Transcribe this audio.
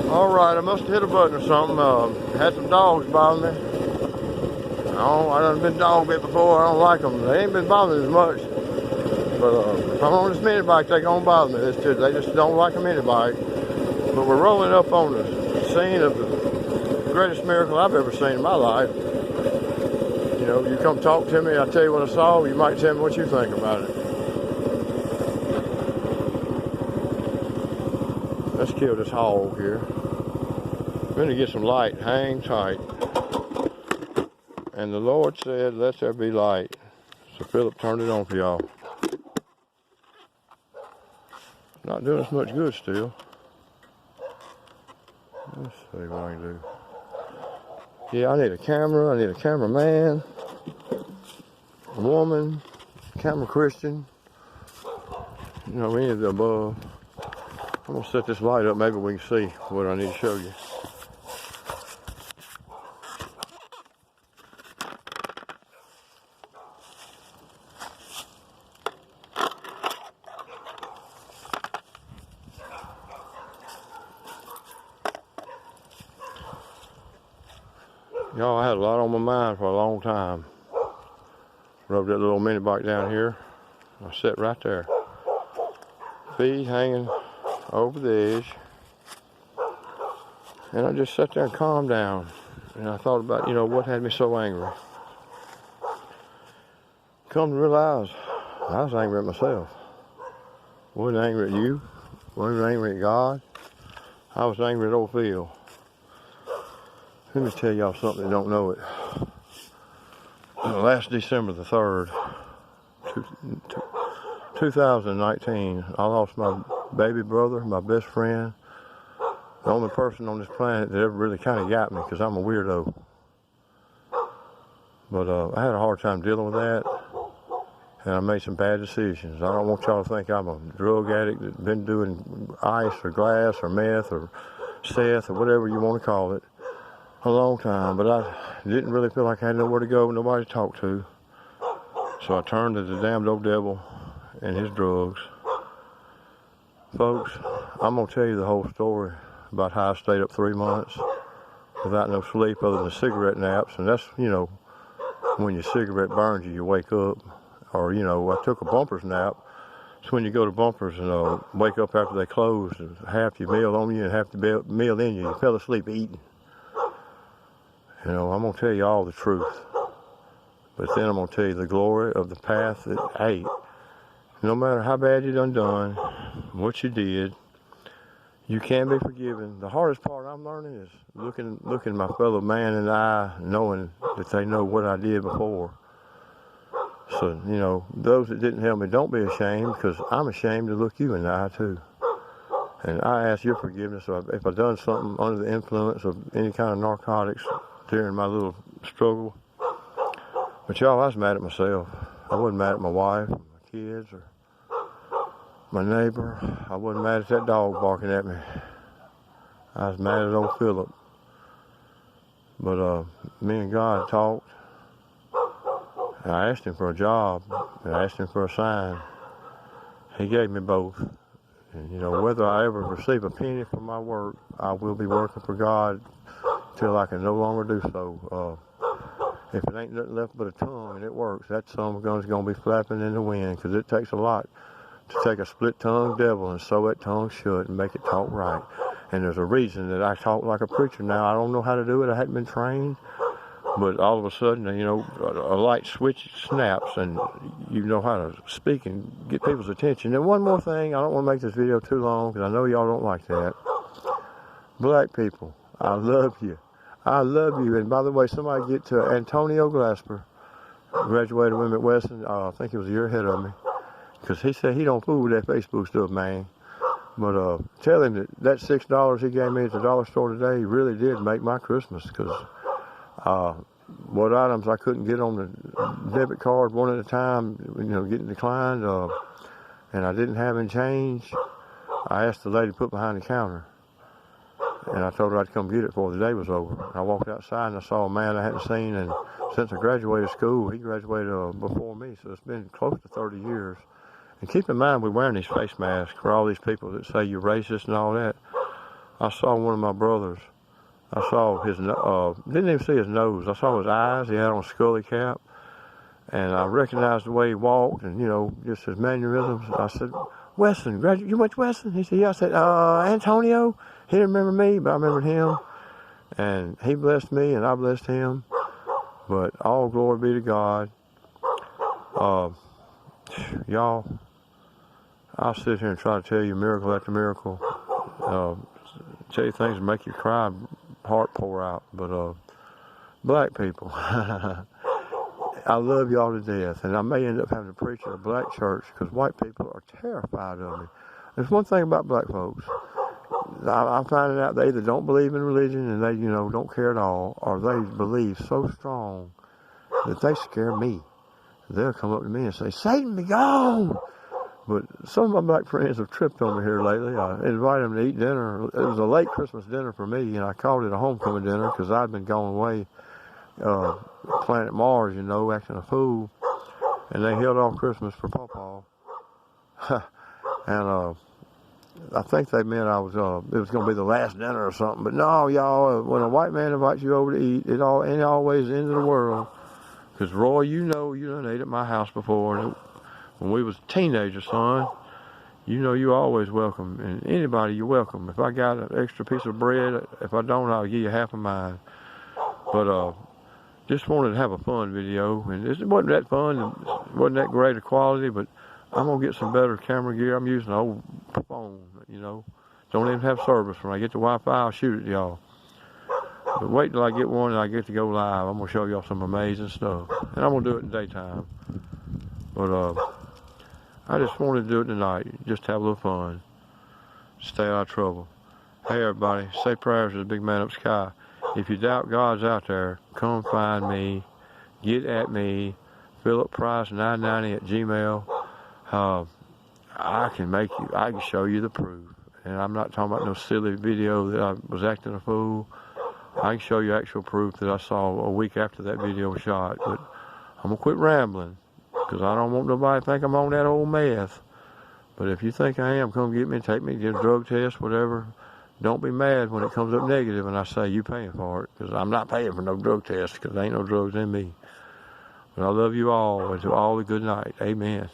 Alright, I must have hit a button or something. Had some dogs bother me. I done been dog bit before. I don't like them. They ain't been bothering as much. But if I'm on this mini bike, they gonna bother me. They just don't like a mini bike. But we're rolling up on the scene of the greatest miracle I've ever seen in my life. You know, you come talk to me, I tell you what I saw, you might tell me what you think about it. Let's kill this hog here. We're gonna get some light. Hang tight. And the Lord said, let there be light. So Philip turned it on for y'all. Not doing us much good still. Let's see what I can do. Yeah, I need a camera. I need a cameraman. A woman. Camera Christian. You know, any of the above. I'm going to set this light up. Maybe we can see what I need to show you. Y'all, I had a lot on my mind for a long time. Rode that little mini bike down here. I sat right there. Feet hanging over the edge. And I just sat there and calmed down. And I thought about, you know, what had me so angry. Come to realize, I was angry at myself. Wasn't angry at you. Wasn't angry at God. I was angry at old Phil. Let me tell y'all something that don't know it. Last December the 3rd, 2019, I lost my baby brother, my best friend, the only person on this planet that ever really kind of got me, because I'm a weirdo. But I had a hard time dealing with that, and I made some bad decisions. I don't want y'all to think I'm a drug addict that's been doing ice or glass or meth or Seth or whatever you want to call it a long time, but I didn't really feel like I had nowhere to go, nobody to talk to. So I turned to the damned old devil and his drugs. Folks, I'm going to tell you the whole story about how I stayed up 3 months without no sleep other than cigarette naps. And that's, you know, when your cigarette burns you, you wake up. Or, you know, I took a Bumpers nap. It's when you go to Bumpers and wake up after they close, and half your meal on you and half the meal in you. You fell asleep eating. You know, I'm going to tell you all the truth. But then I'm going to tell you the glory of the path that, hey, no matter how bad you done, what you did, you can be forgiven. The hardest part I'm learning is looking my fellow man in the eye, knowing that they know what I did before. So, you know, those that didn't help me, don't be ashamed, because I'm ashamed to look you in the eye too. And I ask your forgiveness if I've done something under the influence of any kind of narcotics during my little struggle. But y'all, I was mad at myself. I wasn't mad at my wife, or my kids, or my neighbor. I wasn't mad at that dog barking at me. I was mad at old Philip. But me and God talked. And I asked him for a job. And I asked him for a sign. He gave me both. And you know, whether I ever receive a penny for my work, I will be working for God till I can no longer do so. If it ain't nothing left but a tongue and it works, that son of a gun's gonna be flapping in the wind, because it takes a lot to take a split-tongued devil and sew that tongue shut and make it talk right. And there's a reason that I talk like a preacher now. I don't know how to do it. I hadn't been trained. But all of a sudden, you know, a light switch snaps and you know how to speak and get people's attention. And one more thing, I don't want to make this video too long because I know y'all don't like that. Black people, I love you. I love you. And by the way, somebody get to Antonio Glasper, graduated with him at Weston. I think he was a year ahead of me. Because he said he don't fool with that Facebook stuff, man. But tell him that $6 he gave me at the dollar store today really did make my Christmas. Because what items I couldn't get on the debit card one at a time, you know, getting declined, and I didn't have any change, I asked the lady to put behind the counter. And I told her I'd come get it before the day was over. I walked outside and I saw a man I hadn't seen, and since I graduated school, he graduated before me, so it's been close to 30 years. And keep in mind, we're wearing these face masks for all these people that say you're racist and all that. I saw one of my brothers. I saw his, didn't even see his nose. I saw his eyes. He had on a scully cap. And I recognized the way he walked and, you know, just his mannerisms. I said, Weston, you went to Weston? He said, yeah. I said, Antonio? He didn't remember me, but I remembered him. And he blessed me and I blessed him. But all glory be to God. Y'all, I'll sit here and try to tell you miracle after miracle. Tell you things that make you cry, heart pour out. But black people, I love y'all to death, and I may end up having to preach at a black church because white people are terrified of me. There's one thing about black folks. I'm finding out they either don't believe in religion and they, you know, don't care at all, or they believe so strong that they scare me. They'll come up to me and say, Satan, be gone! But some of my black friends have tripped on me here lately. I invited them to eat dinner. It was a late Christmas dinner for me, and I called it a homecoming dinner because I'd been gone away, Planet Mars, you know, acting a fool. And they held off Christmas for Pawpaw. And I think they meant it was going to be the last dinner or something. But no, y'all, when a white man invites you over to eat, it ain't always the end of the world. Because, Roy, you know you done ate at my house before. And when we was teenagers, son, you know you always welcome. And anybody, you're welcome. If I got an extra piece of bread, if I don't, I'll give you half of mine. But just wanted to have a fun video. And it wasn't that fun. It wasn't that great a quality, but I'm going to get some better camera gear. I'm using an old phone, you know. Don't even have service. When I get the Wi-Fi, I'll shoot it, y'all. But wait till I get one and I get to go live. I'm going to show y'all some amazing stuff. And I'm going to do it in daytime. But I just wanted to do it tonight. Just have a little fun. Stay out of trouble. Hey, everybody. Say prayers to the big man up sky. If you doubt God's out there, come find me. Get at me. PhilipPrice990@gmail. I can show you the proof. And I'm not talking about no silly video that I was acting a fool. I can show you actual proof that I saw a week after that video was shot. But I'm going to quit rambling because I don't want nobody to think I'm on that old meth. But if you think I am, come get me, take me, get a drug test, whatever. Don't be mad when it comes up negative and I say you paying for it, because I'm not paying for no drug test because there ain't no drugs in me. But I love you all, and to all a good night. Amen.